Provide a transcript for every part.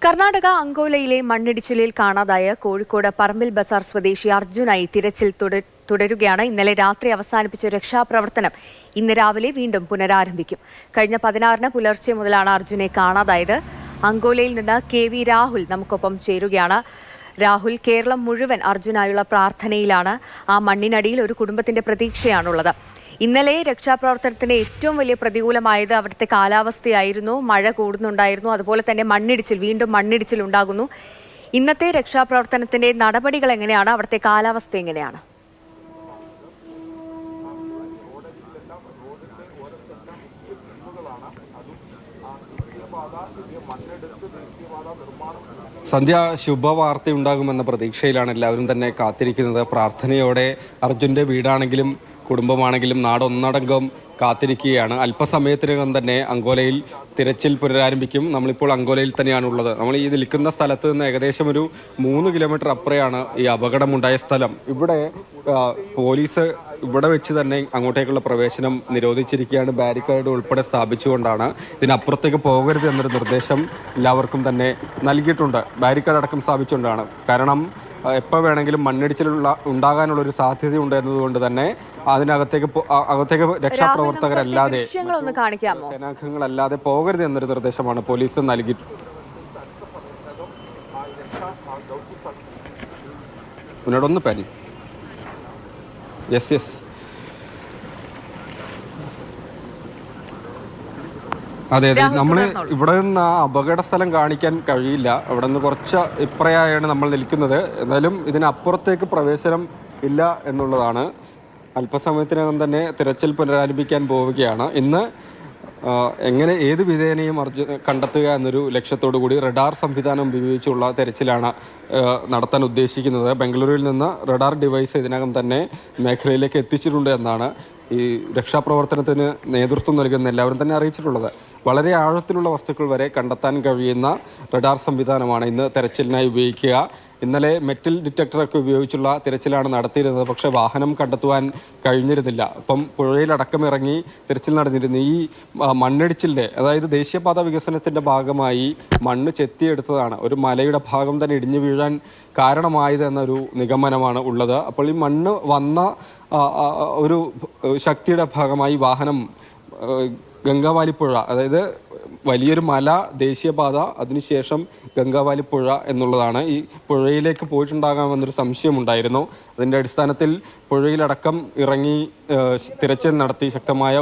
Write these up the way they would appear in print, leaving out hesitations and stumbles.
കർണാടക അങ്കോലയിലെ മണ്ണിടിച്ചിലിൽ കാണാതായ കോഴിക്കോട് പറമ്പിൽ ബസാർ സ്വദേശി അർജുനായി തിരച്ചിൽ തുടരുകയാണ്. ഇന്നലെ രാത്രി അവസാനിപ്പിച്ച രക്ഷാപ്രവർത്തനം ഇന്ന് രാവിലെ വീണ്ടും പുനരാരംഭിക്കും. കഴിഞ്ഞ 16-ന് പുലർച്ചെ മുതലാണ് അർജുനെ കാണാതായത്. അങ്കോലയിൽ നിന്ന് KV രാഹുൽ നമുക്കൊപ്പം ചേരുകയാണ്. രാഹുൽ, കേരളം മുഴുവൻ അർജുനായുള്ള പ്രാർത്ഥനയിലാണ്. ആ മണ്ണിനടിയിൽ ഒരു കുടുംബത്തിന്റെ പ്രതീക്ഷയാണുള്ളത്. ഇന്നലെ രക്ഷാപ്രവർത്തനത്തിന് ഏറ്റവും വലിയ പ്രതികൂലമായത് അവിടുത്തെ കാലാവസ്ഥയായിരുന്നു. മഴ കൂടുന്നുണ്ടായിരുന്നു, അതുപോലെ തന്നെ വീണ്ടും മണ്ണിടിച്ചിൽ ഉണ്ടാകുന്നു. ഇന്നത്തെ രക്ഷാപ്രവർത്തനത്തിന്റെ നടപടികൾ എങ്ങനെയാണ്? അവിടുത്തെ കാലാവസ്ഥ എങ്ങനെയാണ്? സന്ധ്യ, ശുഭവാർത്തയുണ്ടാകുമെന്ന പ്രതീക്ഷയിലാണ് എല്ലാവരും തന്നെ കാത്തിരിക്കുന്നത്. പ്രാർത്ഥനയോടെ അർജുൻ്റെ വീടാണെങ്കിലും കുടുംബമാണെങ്കിലും നാടൊന്നടങ്കം കാത്തിരിക്കുകയാണ്. അല്പസമയത്തിനകം തന്നെ അങ്കോലയിൽ തിരച്ചിൽ പുനരാരംഭിക്കും. നമ്മളിപ്പോൾ അങ്കോലയിൽ തന്നെയാണുള്ളത്. നമ്മൾ ഈ നിൽക്കുന്ന സ്ഥലത്ത് നിന്ന് ഏകദേശം ഒരു 3 കിലോമീറ്റർ അപ്പുറയാണ് ഈ അപകടമുണ്ടായ സ്ഥലം. ഇവിടെ പോലീസ് ഇവിടെ വെച്ച് തന്നെ അങ്ങോട്ടേക്കുള്ള പ്രവേശനം നിരോധിച്ചിരിക്കുകയാണ്. ബാരിക്കേഡ് ഉൾപ്പെടെ സ്ഥാപിച്ചുകൊണ്ടാണ്. ഇതിനപ്പുറത്തേക്ക് പോകരുത് എന്നൊരു നിർദ്ദേശം എല്ലാവർക്കും തന്നെ നൽകിയിട്ടുണ്ട്. ബാരിക്കേഡ് അടക്കം സ്ഥാപിച്ചുകൊണ്ടാണ്. കാരണം എപ്പോൾ വേണമെങ്കിലും ഉണ്ടാകാനുള്ളൊരു സാധ്യതയുണ്ട് എന്നതുകൊണ്ട് തന്നെ അകത്തേക്ക് രക്ഷാപ്രവർത്തകരല്ലാതെ സേനാംഗങ്ങളല്ലാതെ പോകരുത് എന്നൊരു നിർദ്ദേശമാണ് പോലീസ് നൽകിയിട്ടുള്ളത്. മുന്നോട്ടൊന്ന് പനി യെസ് അതെ, നമ്മൾ ഇവിടെ നിന്ന് ആ അപകട സ്ഥലം കാണിക്കാൻ കഴിയില്ല. അവിടെ നിന്ന് കുറച്ച് ഇപ്പറയാണ് നമ്മൾ നിൽക്കുന്നത്. എന്നാലും ഇതിനപ്പുറത്തേക്ക് പ്രവേശനം ഇല്ല എന്നുള്ളതാണ്. അല്പസമയത്തിനകം തന്നെ തിരച്ചിൽ പുനരാരംഭിക്കാൻ പോവുകയാണ്. ഇന്ന് ഏത് വിധേനയും കണ്ടെത്തുക എന്നൊരു ലക്ഷ്യത്തോടു കൂടി റഡാർ സംവിധാനം ഉപയോഗിച്ചുള്ള തെരച്ചിലാണ് നടത്താൻ ഉദ്ദേശിക്കുന്നത്. ബംഗളൂരുവിൽ നിന്ന് റഡാർ ഡിവൈസ് ഇതിനകം തന്നെ മേഖലയിലേക്ക് എത്തിച്ചിട്ടുണ്ട് എന്നാണ് ഈ രക്ഷാപ്രവർത്തനത്തിന് നേതൃത്വം നൽകുന്ന എല്ലാവരും തന്നെ അറിയിച്ചിട്ടുള്ളത്. വളരെ ആഴത്തിലുള്ള വസ്തുക്കൾ വരെ കണ്ടെത്താൻ കഴിയുന്ന റഡാർ സംവിധാനമാണ് ഇന്ന് തെരച്ചിലിനായി ഉപയോഗിക്കുക. ഇന്നലെ മെറ്റൽ ഡിറ്റക്ടറൊക്കെ ഉപയോഗിച്ചുള്ള തിരച്ചിലാണ് നടത്തിയിരുന്നത്. പക്ഷേ വാഹനം കണ്ടെത്തുവാൻ കഴിഞ്ഞിരുന്നില്ല. അപ്പം പുഴയിലടക്കം ഇറങ്ങി തിരച്ചിൽ നടന്നിരുന്നു. ഈ മണ്ണിടിച്ചിലിൻ്റെ, അതായത് ദേശീയപാത വികസനത്തിൻ്റെ ഭാഗമായി മണ്ണ് ചെത്തിയെടുത്തതാണ് ഒരു മലയുടെ ഭാഗം തന്നെ ഇടിഞ്ഞു വീഴാൻ കാരണമായത് എന്നൊരു നിഗമനമാണ് ഉള്ളത്. അപ്പോൾ ഈ മണ്ണ് വന്ന ഒരു ശക്തിയുടെ ഭാഗമായി വാഹനം ഗംഗാവാലിപ്പുഴ, അതായത് വലിയൊരു മല, ദേശീയപാത, അതിനുശേഷം ഗംഗാവാലിപ്പുഴ എന്നുള്ളതാണ്. ഈ പുഴയിലേക്ക് പോയിട്ടുണ്ടാകാമെന്നൊരു സംശയമുണ്ടായിരുന്നു. അതിൻ്റെ അടിസ്ഥാനത്തിൽ പുഴയിലടക്കം ഇറങ്ങി തിരച്ചിൽ നടത്തി. ശക്തമായ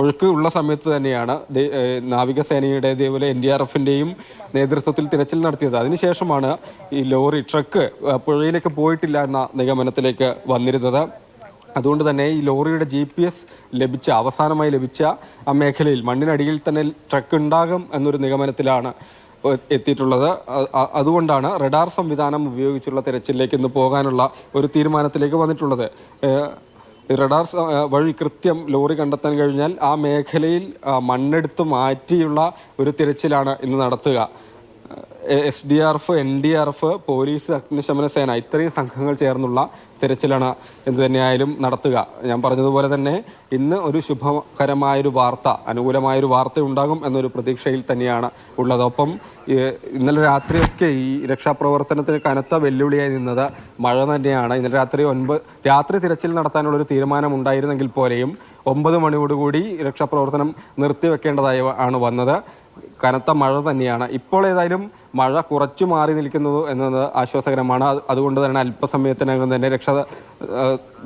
ഒഴുക്ക് ഉള്ള സമയത്ത് തന്നെയാണ് നാവികസേനയുടെ, അതേപോലെ NDRFൻ്റെയും നേതൃത്വത്തിൽ തിരച്ചിൽ നടത്തിയത്. അതിനുശേഷമാണ് ഈ ട്രക്ക് പുഴയിലേക്ക് പോയിട്ടില്ല എന്ന നിഗമനത്തിലേക്ക് വന്നിരുന്നത്. അതുകൊണ്ട് തന്നെ ഈ ലോറിയുടെ GPS അവസാനമായി ലഭിച്ച ആ മേഖലയിൽ മണ്ണിനടിയിൽ തന്നെ ട്രക്ക് ഉണ്ടാകും എന്നൊരു നിഗമനത്തിലാണ് എത്തിയിട്ടുള്ളത്. അതുകൊണ്ടാണ് റഡാർ സംവിധാനം ഉപയോഗിച്ചുള്ള തിരച്ചിലേക്ക് ഇന്ന് പോകാനുള്ള ഒരു തീരുമാനത്തിലേക്ക് വന്നിട്ടുള്ളത്. റഡാർ വഴി കൃത്യം ലോറി കണ്ടെത്താൻ കഴിഞ്ഞാൽ ആ മേഖലയിൽ മണ്ണെടുത്ത് മാറ്റിയുള്ള ഒരു തിരച്ചിലാണ് ഇന്ന് നടത്തുക. SDRF, NDRF, പോലീസ്, അഗ്നിശമന സേന, ഇത്രയും സംഘങ്ങൾ ചേർന്നുള്ള തിരച്ചിലാണ് എന്ത് തന്നെയായാലും നടത്തുക. ഞാൻ പറഞ്ഞതുപോലെ തന്നെ ഇന്ന് ഒരു ശുഭകരമായൊരു വാർത്ത, അനുകൂലമായൊരു വാർത്ത ഉണ്ടാകും എന്നൊരു പ്രതീക്ഷയിൽ തന്നെയാണ് ഉള്ളത്. ഒപ്പം ഇന്നലെ രാത്രിയൊക്കെ ഈ രക്ഷാപ്രവർത്തനത്തിന് കനത്ത വെല്ലുവിളിയായി നിന്നത് മഴ തന്നെയാണ്. ഇന്നലെ രാത്രി തിരച്ചിൽ നടത്താനുള്ളൊരു തീരുമാനം ഉണ്ടായിരുന്നെങ്കിൽ പോലെയും 9 മണിയോടുകൂടി രക്ഷാപ്രവർത്തനം നിർത്തിവെക്കേണ്ടതായി ആണ് വന്നത്. കനത്ത മഴ തന്നെയാണ്. ഇപ്പോൾ ഏതായാലും മഴ കുറച്ചു മാറി നിൽക്കുന്നത് എന്നത് ആശ്വാസകരമാണ്. അതുകൊണ്ട് തന്നെ അല്പസമയത്തിനകം തന്നെ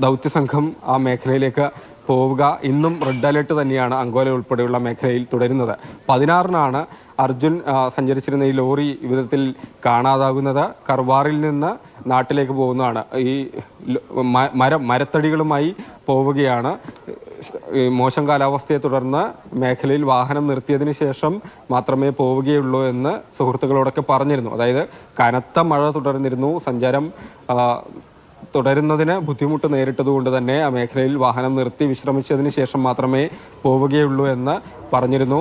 ദൗത്യ സംഘം ആ മേഖലയിലേക്ക് പോവുക. ഇന്നും റെഡ് അലേർട്ട് തന്നെയാണ് അങ്കോല ഉൾപ്പെടെയുള്ള മേഖലയിൽ തുടരുന്നത്. 16-നാണ് അർജുൻ സഞ്ചരിച്ചിരുന്ന ഈ ലോറി വിധത്തിൽ കാണാതാകുന്നത്. കർവാറിൽ നിന്ന് നാട്ടിലേക്ക് പോകുന്നതാണ്. ഈ മരത്തടികളുമായി പോവുകയാണ്. മോശം കാലാവസ്ഥയെ തുടർന്ന് മേഖലയിൽ വാഹനം നിർത്തിയതിന് ശേഷം മാത്രമേ പോവുകയുള്ളൂ എന്ന് സുഹൃത്തുക്കളോടൊക്കെ പറഞ്ഞിരുന്നു. അതായത് കനത്ത മഴ തുടർന്നിരുന്നു. സഞ്ചാരം തുടരുന്നതിന് ബുദ്ധിമുട്ട് നേരിട്ടതുകൊണ്ട് തന്നെ ആ മേഖലയിൽ വാഹനം നിർത്തി വിശ്രമിച്ചതിന് ശേഷം മാത്രമേ പോവുകയുള്ളൂ എന്ന് പറഞ്ഞിരുന്നു.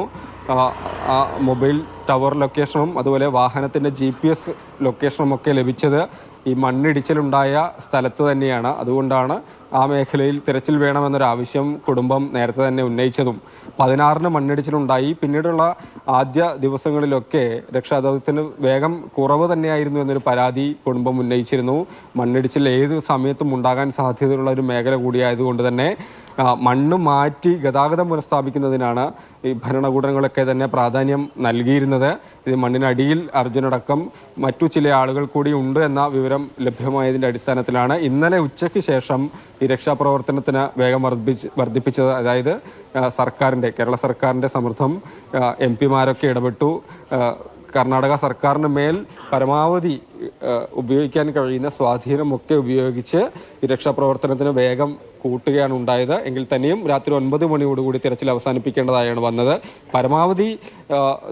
മൊബൈൽ ടവർ ലൊക്കേഷനും അതുപോലെ വാഹനത്തിൻ്റെ GPS ലൊക്കേഷനും ഒക്കെ ലഭിച്ചത് ഈ മണ്ണിടിച്ചിലുണ്ടായ സ്ഥലത്ത് തന്നെയാണ്. അതുകൊണ്ടാണ് ആ മേഖലയിൽ തിരച്ചിൽ വേണമെന്നൊരാവശ്യം കുടുംബം നേരത്തെ തന്നെ ഉന്നയിച്ചതും 16-ന് മണ്ണിടിച്ചിലുണ്ടായി. പിന്നീടുള്ള ആദ്യ ദിവസങ്ങളിലൊക്കെ രക്ഷാദൗത്യത്തിന് വേഗം കുറവ് തന്നെയായിരുന്നു എന്നൊരു പരാതി കുടുംബം ഉന്നയിച്ചിരുന്നു. മണ്ണിടിച്ചിൽ ഏത് സമയത്തും ഉണ്ടാകാൻ സാധ്യതയുള്ള ഒരു മേഖല കൂടിയായതുകൊണ്ട് തന്നെ മണ്ണ് മാറ്റി ഗതാഗതം പുനഃസ്ഥാപിക്കുന്നതിനാണ് ഈ ഭരണകൂടങ്ങളൊക്കെ തന്നെ പ്രാധാന്യം നൽകിയിരുന്നത്. ഇത് മണ്ണിനടിയിൽ അർജുനടക്കം മറ്റു ചില ആളുകൾ കൂടി ഉണ്ട് എന്ന വിവരം ലഭ്യമായതിൻ്റെ അടിസ്ഥാനത്തിലാണ് ഇന്നലെ ഉച്ചയ്ക്ക് ശേഷം ഈ രക്ഷാപ്രവർത്തനത്തിന് വേഗം വർദ്ധിപ്പിച്ചത്. അതായത് കേരള സർക്കാരിൻ്റെ സമ്മർദ്ദം, MP-മാരൊക്കെ ഇടപെട്ടു. കർണാടക സർക്കാരിന് മേൽ പരമാവധി ഉപയോഗിക്കാൻ കഴിയുന്ന സ്വാധീനമൊക്കെ ഉപയോഗിച്ച് ഈ രക്ഷാപ്രവർത്തനത്തിന് വേഗം കൂട്ടുകയാണ് ഉണ്ടായത്. എങ്കിൽ തന്നെയും രാത്രി 9 മണിയോടുകൂടി തിരച്ചിൽ അവസാനിപ്പിക്കേണ്ടതായാണ് വന്നത്. പരമാവധി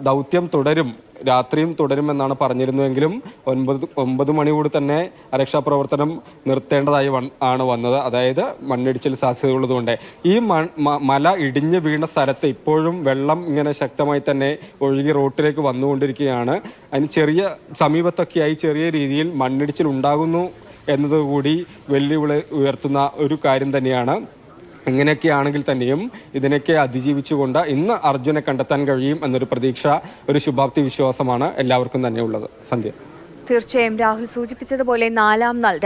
ദൗത്യം തുടരും, രാത്രിയും തുടരുമെന്നാണ് പറഞ്ഞിരുന്നുവെങ്കിലും 9 മണിയോട് തന്നെ രക്ഷാപ്രവർത്തനം നിർത്തേണ്ടതായി ആണ് വന്നത്. അതായത് മണ്ണിടിച്ചിൽ സാധ്യതയുള്ളതുകൊണ്ട് ഈ മല ഇടിഞ്ഞു വീണ സ്ഥലത്ത് ഇപ്പോഴും വെള്ളം ഇങ്ങനെ ശക്തമായി തന്നെ ഒഴുകി റോട്ടിലേക്ക് വന്നുകൊണ്ടിരിക്കുകയാണ്. അതിന് ചെറിയ സമീപത്തൊക്കെയായി ചെറിയ രീതിയിൽ മണ്ണിടിച്ചിൽ ഉണ്ടാകുന്നു എന്നതുകൂടി വെല്ലുവിളി ഉയർത്തുന്ന ഒരു കാര്യം തന്നെയാണ്. ഇങ്ങനെയൊക്കെയാണെങ്കിൽ തന്നെയും ഇതിനൊക്കെ അതിജീവിച്ചുകൊണ്ട് ഇന്ന് അർജുനെ കണ്ടെത്താൻ കഴിയും എന്നൊരു പ്രതീക്ഷ, ഒരു ശുഭാപ്തി വിശ്വാസമാണ് എല്ലാവർക്കും തന്നെ ഉള്ളത്. സന്ധ്യ. തീർച്ചയായും രാഹുൽ സൂചിപ്പിച്ചതുപോലെ 4-ാം നാൾ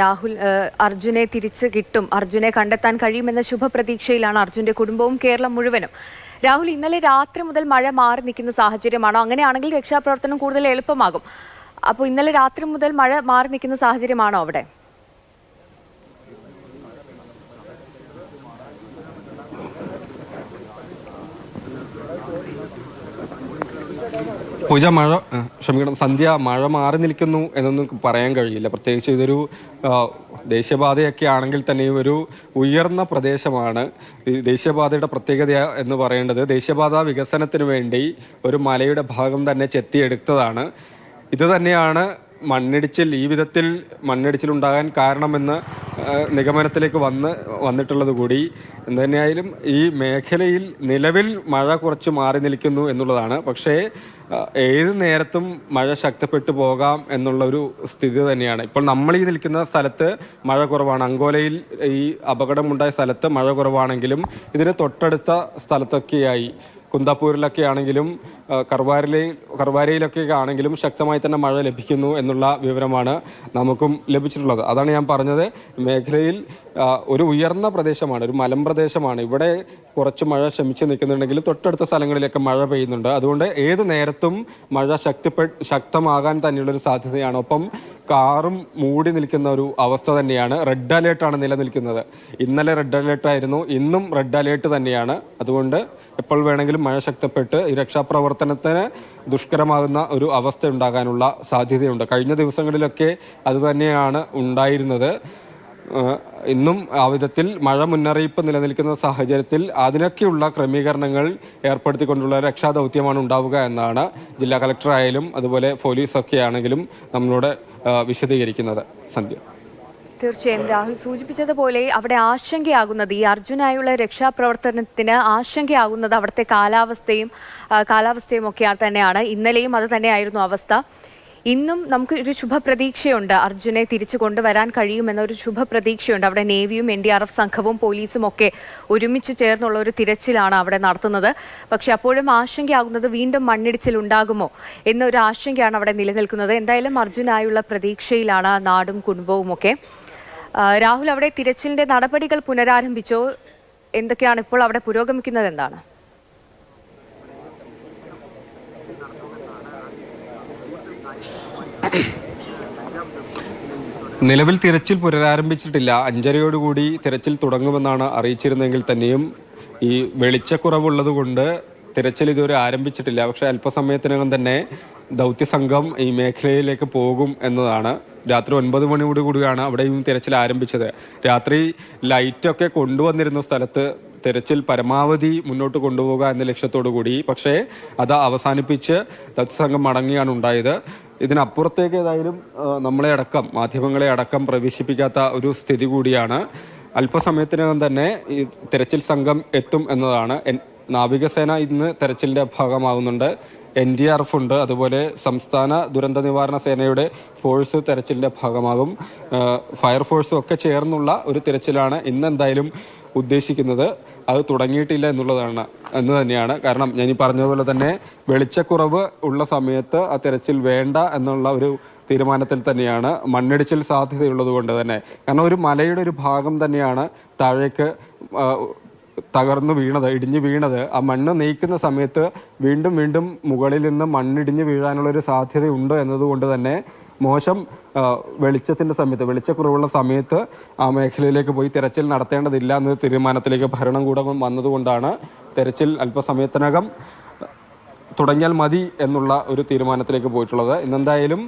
അർജുനെ തിരിച്ചു കിട്ടും, അർജുനെ കണ്ടെത്താൻ കഴിയുമെന്ന ശുഭപ്രതീക്ഷയിലാണ് അർജുന്റെ കുടുംബവും കേരളം മുഴുവനും. രാഹുൽ, ഇന്നലെ രാത്രി മുതൽ മഴ മാറി നിൽക്കുന്ന സാഹചര്യമാണോ? അങ്ങനെയാണെങ്കിൽ രക്ഷാപ്രവർത്തനം കൂടുതൽ എളുപ്പമാകും. അപ്പോൾ ഇന്നലെ രാത്രി മുതൽ മഴ മാറി നിൽക്കുന്ന സാഹചര്യമാണോ അവിടെ? സന്ധ്യ, മഴ മാറി നിൽക്കുന്നു എന്നൊന്നും പറയാൻ കഴിയില്ല. പ്രത്യേകിച്ച് ഇതൊരു ദേശീയപാതയൊക്കെ ആണെങ്കിൽ തന്നെയും ഒരു ഉയർന്ന പ്രദേശമാണ്. ദേശീയപാതയുടെ പ്രത്യേകത എന്ന് പറയേണ്ടത് ദേശീയപാത വികസനത്തിന് വേണ്ടി ഒരു മലയുടെ ഭാഗം തന്നെ ചെത്തിയെടുത്തതാണ്. ഇത് തന്നെയാണ് ഈ വിധത്തിൽ മണ്ണിടിച്ചിൽ ഉണ്ടാകാൻ കാരണമെന്ന് നിഗമനത്തിലേക്ക് വന്നിട്ടുള്ളത് കൂടി. എന്തുതന്നെയായാലും ഈ മേഖലയിൽ നിലവിൽ മഴ കുറച്ച് മാറി നിൽക്കുന്നു എന്നുള്ളതാണ്. പക്ഷേ ഏത് നേരത്തും മഴ ശക്തിപ്പെട്ടു പോകാം എന്നുള്ള ഒരു സ്ഥിതി തന്നെയാണ്. ഇപ്പോൾ നമ്മൾ ഈ നിൽക്കുന്ന സ്ഥലത്ത് മഴ കുറവാണ്. അങ്കോലയിൽ ഈ അപകടമുണ്ടായ സ്ഥലത്ത് മഴ കുറവാണെങ്കിലും ഇതിന് തൊട്ടടുത്ത സ്ഥലത്തൊക്കെയായി കുന്താപ്പൂരിലൊക്കെ ആണെങ്കിലും കർവാരയിലൊക്കെ ആണെങ്കിലും ശക്തമായി തന്നെ മഴ ലഭിക്കുന്നു എന്നുള്ള വിവരമാണ് നമുക്കും ലഭിച്ചിട്ടുള്ളത്. അതാണ് ഞാൻ പറഞ്ഞത്, മേഖലയിൽ ഒരു ഉയർന്ന പ്രദേശമാണ്, ഒരു മലമ്പ്രദേശമാണ്. ഇവിടെ കുറച്ച് മഴ ശമിച്ച് നിൽക്കുന്നുണ്ടെങ്കിലും തൊട്ടടുത്ത സ്ഥലങ്ങളിലൊക്കെ മഴ പെയ്യുന്നുണ്ട്. അതുകൊണ്ട് ഏത് നേരത്തും മഴ ശക്തമാകാൻ തന്നെയുള്ളൊരു സാധ്യതയാണ്. ഒപ്പം കാറും മൂടി നിൽക്കുന്ന ഒരു അവസ്ഥ തന്നെയാണ്. റെഡ് അലേർട്ടാണ് നിലനിൽക്കുന്നത്. ഇന്നലെ റെഡ് അലേർട്ടായിരുന്നു, ഇന്നും റെഡ് അലേർട്ട് തന്നെയാണ്. അതുകൊണ്ട് എപ്പോൾ വേണമെങ്കിലും മഴ ശക്തപ്പെട്ട് ഈ രക്ഷാപ്രവർത്തനത്തിന് ദുഷ്കരമാകുന്ന ഒരു അവസ്ഥ ഉണ്ടാകാനുള്ള സാധ്യതയുണ്ട്. കഴിഞ്ഞ ദിവസങ്ങളിലൊക്കെ അതുതന്നെയാണ് ഉണ്ടായിരുന്നത്. ഇന്നും ആ വിധത്തിൽ മഴ മുന്നറിയിപ്പ് നിലനിൽക്കുന്ന സാഹചര്യത്തിൽ അതിനൊക്കെയുള്ള ക്രമീകരണങ്ങൾ ഏർപ്പെടുത്തിക്കൊണ്ടുള്ള രക്ഷാദൗത്യമാണ് ഉണ്ടാവുക എന്നാണ് ജില്ലാ കളക്ടറായാലും അതുപോലെ പോലീസൊക്കെ ആണെങ്കിലും നമ്മളോട് വിശദീകരിക്കുന്നത്. സന്ധ്യ. തീർച്ചയായും രാഹുൽ സൂചിപ്പിച്ചതുപോലെ അവിടെ ആശങ്കയാകുന്നത്, ഈ അർജുനായുള്ള രക്ഷാപ്രവർത്തനത്തിന് ആശങ്കയാകുന്നത് അവിടുത്തെ കാലാവസ്ഥയും ഒക്കെ തന്നെയാണ്. ഇന്നലെയും അത് തന്നെയായിരുന്നു അവസ്ഥ. ഇന്നും നമുക്ക് ഒരു ശുഭപ്രതീക്ഷയുണ്ട്, അർജുനെ തിരിച്ചു കൊണ്ടുവരാൻ കഴിയുമെന്നൊരു ശുഭപ്രതീക്ഷയുണ്ട്. അവിടെ നേവിയും NDRF സംഘവും പോലീസും ഒക്കെ ഒരുമിച്ച് ചേർന്നുള്ള ഒരു തിരച്ചിലാണ് അവിടെ നടത്തുന്നത്. പക്ഷെ അപ്പോഴും ആശങ്കയാകുന്നത് വീണ്ടും മണ്ണിടിച്ചിൽ ഉണ്ടാകുമോ എന്നൊരു ആശങ്കയാണ് അവിടെ നിലനിൽക്കുന്നത്. എന്തായാലും അർജുനായുള്ള പ്രതീക്ഷയിലാണ് നാടും കുടുംബവും ഒക്കെ. രാഹുൽ, അവിടെ തിരച്ചിലിന്റെ നടപടികൾ പുനരാരംഭിച്ചോ? എന്തൊക്കെയാണ് ഇപ്പോൾ അവിടെ പുരോഗമിക്കുന്നത്? എന്താണ്? നിലവിൽ തിരച്ചിൽ പുനരാരംഭിച്ചിട്ടില്ല. 5:30യോടുകൂടി തിരച്ചിൽ തുടങ്ങുമെന്നാണ് അറിയിച്ചിരുന്നെങ്കിൽ തന്നെയും ഈ വെളിച്ചക്കുറവുള്ളത് കൊണ്ട് തിരച്ചിൽ ഇതുവരെ ആരംഭിച്ചിട്ടില്ല. പക്ഷെ അല്പസമയത്തിനകം തന്നെ ദൗത്യസംഘം ഈ മേഖലയിലേക്ക് പോകും എന്നതാണ്. രാത്രി 9 മണിയോടുകൂടിയാണ് അവിടെയും തിരച്ചിൽ ആരംഭിച്ചത്. രാത്രി ലൈറ്റൊക്കെ കൊണ്ടുവന്നിരുന്ന സ്ഥലത്ത് തിരച്ചിൽ പരമാവധി മുന്നോട്ട് കൊണ്ടുപോകുക എന്ന ലക്ഷ്യത്തോടു കൂടി, പക്ഷേ അത് അവസാനിപ്പിച്ച് ദൗത്യസംഘം മടങ്ങുകയാണ് ഉണ്ടായത്. ഇതിനപ്പുറത്തേക്ക് ഏതായാലും മാധ്യമങ്ങളെ അടക്കം പ്രവേശിപ്പിക്കാത്ത ഒരു സ്ഥിതി കൂടിയാണ്. അല്പസമയത്തിനകം തന്നെ ഈ തിരച്ചിൽ സംഘം എത്തും എന്നതാണ്. നാവികസേന ഇന്ന് തെരച്ചിലിന്റെ ഭാഗമാകുന്നുണ്ട്. NDRF ഉണ്ട്, അതുപോലെ സംസ്ഥാന ദുരന്ത നിവാരണ സേനയുടെ ഫോഴ്സ് തെരച്ചിലിൻ്റെ ഭാഗമാകും. ഫയർഫോഴ്സും ഒക്കെ ചേർന്നുള്ള ഒരു തിരച്ചിലാണ് ഇന്ന് എന്തായാലും ഉദ്ദേശിക്കുന്നത്. അത് തുടങ്ങിയിട്ടില്ല എന്ന് തന്നെയാണ്. കാരണം ഞാൻ ഈ പറഞ്ഞതുപോലെ തന്നെ വെളിച്ചക്കുറവ് ഉള്ള സമയത്ത് ആ തിരച്ചിൽ വേണ്ട എന്നുള്ള ഒരു തീരുമാനത്തിൽ തന്നെയാണ്. മണ്ണിടിച്ചിൽ സാധ്യതയുള്ളത് കൊണ്ട് തന്നെ, കാരണം ഒരു മലയുടെ ഒരു ഭാഗം തന്നെയാണ് താഴേക്ക് തകർന്നു വീണത്, ഇടിഞ്ഞു വീണത്. ആ മണ്ണ് നീക്കുന്ന സമയത്ത് വീണ്ടും വീണ്ടും മുകളിൽ നിന്ന് മണ്ണിടിഞ്ഞ് വീഴാനുള്ളൊരു സാധ്യതയുണ്ട് എന്നതുകൊണ്ട് തന്നെ മോശം വെളിച്ചത്തിൻ്റെ സമയത്ത്, വെളിച്ചക്കുറവുള്ള സമയത്ത് ആ മേഖലയിലേക്ക് പോയി തിരച്ചിൽ നടത്തേണ്ടതില്ല എന്ന തീരുമാനത്തിലേക്ക് ഭരണകൂടം വന്നതുകൊണ്ടാണ് തിരച്ചിൽ അല്പസമയത്തിനകം തുടങ്ങിയാൽ മതി എന്നുള്ള ഒരു തീരുമാനത്തിലേക്ക് പോയിട്ടുള്ളത്. ഇന്നെന്തായാലും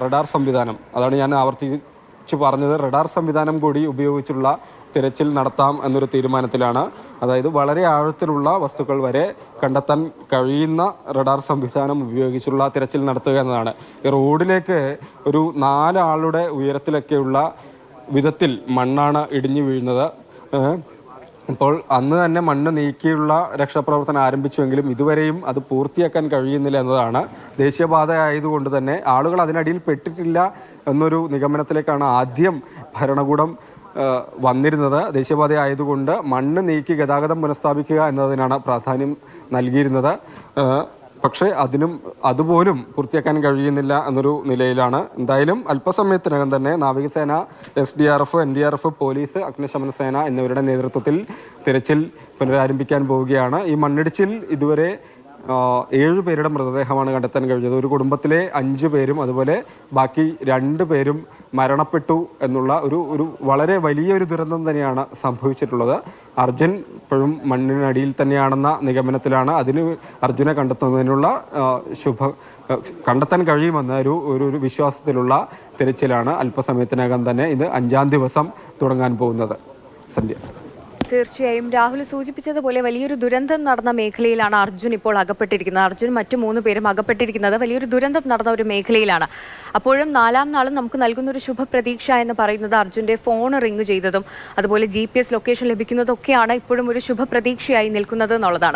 റഡാർ സംവിധാനം, അതാണ് ഞാൻ ആവർത്തിച്ച് പറഞ്ഞത്, റഡാർ സംവിധാനം കൂടി ഉപയോഗിച്ചുള്ള തിരച്ചിൽ നടത്താം എന്നൊരു തീരുമാനത്തിലാണ്. അതായത് വളരെ ആഴത്തിലുള്ള വസ്തുക്കൾ വരെ കണ്ടെത്താൻ കഴിയുന്ന റഡാർ സംവിധാനം ഉപയോഗിച്ചുള്ള തിരച്ചിൽ നടത്തുക എന്നതാണ്. ഈ റോഡിലേക്ക് ഒരു 4 ആളുടെ ഉയരത്തിലൊക്കെയുള്ള വിധത്തിൽ മണ്ണാണ് ഇടിഞ്ഞു വീഴുന്നത്. അപ്പോൾ അന്ന് തന്നെ മണ്ണ് നീക്കിയുള്ള രക്ഷാപ്രവർത്തനം ആരംഭിച്ചുവെങ്കിലും ഇതുവരെയും അത് പൂർത്തിയാക്കാൻ കഴിയുന്നില്ല എന്നതാണ്. ദേശീയപാത ആയതുകൊണ്ട് തന്നെ ആളുകൾ അതിനടിയിൽ പെട്ടിട്ടില്ല എന്നൊരു നിഗമനത്തിലേക്കാണ് ആദ്യം ഭരണകൂടം വന്നിരുന്നത്. ദേശീയപാത ആയതുകൊണ്ട് മണ്ണ് നീക്കി ഗതാഗതം പുനഃസ്ഥാപിക്കുക എന്നതിനാണ് പ്രാധാന്യം നൽകിയിരുന്നത്. പക്ഷേ അതുപോലും പൂർത്തിയാക്കാൻ കഴിയുന്നില്ല എന്നൊരു നിലയിലാണ്. എന്തായാലും അല്പസമയത്തിനകം തന്നെ നാവികസേന, SDRF, NDRF, പോലീസ്, അഗ്നിശമന സേന എന്നിവരുടെ നേതൃത്വത്തിൽ തിരച്ചിൽ പുനരാരംഭിക്കാൻ പോവുകയാണ്. ഈ മണ്ണിടിച്ചിൽ ഇതുവരെ 7 പേരുടെ മൃതദേഹമാണ് കണ്ടെത്താൻ കഴിഞ്ഞത്. ഒരു കുടുംബത്തിലെ 5 പേരും അതുപോലെ ബാക്കി 2 പേരും മരണപ്പെട്ടു എന്നുള്ള ഒരു വളരെ വലിയൊരു ദുരന്തം തന്നെയാണ് സംഭവിച്ചിട്ടുള്ളത്. അർജുൻ ഇപ്പോഴും മണ്ണിനടിയിൽ തന്നെയാണെന്ന നിഗമനത്തിലാണ്. അർജുനെ കണ്ടെത്തുന്നതിനുള്ള കണ്ടെത്താൻ കഴിയുമെന്ന ഒരു വിശ്വാസത്തിലുള്ള തിരച്ചിലാണ് അല്പസമയത്തിനകം തന്നെ ഇത് 5-ാം ദിവസം തുടങ്ങാൻ പോകുന്നത്. സന്ധ്യ. തീർച്ചയായും രാഹുൽ സൂചിപ്പിച്ചതുപോലെ വലിയൊരു ദുരന്തം നടന്ന മേഖലയിലാണ് അർജുൻ ഇപ്പോൾ അകപ്പെട്ടിരിക്കുന്നത്. അർജുൻ മറ്റു 3 പേരും അകപ്പെട്ടിരിക്കുന്നത് വലിയൊരു ദുരന്തം നടന്ന ഒരു മേഖലയിലാണ്. അപ്പോഴും 4-ാം നാളും നമുക്ക് നൽകുന്ന ഒരു ശുഭപ്രതീക്ഷ എന്ന് പറയുന്നത് അർജുൻ്റെ ഫോൺ റിംഗ് ചെയ്തതും അതുപോലെ GPS ലൊക്കേഷൻ ലഭിക്കുന്നതൊക്കെയാണ് ഇപ്പോഴും ഒരു ശുഭപ്രതീക്ഷയായി നിൽക്കുന്നത് എന്നുള്ളതാണ്.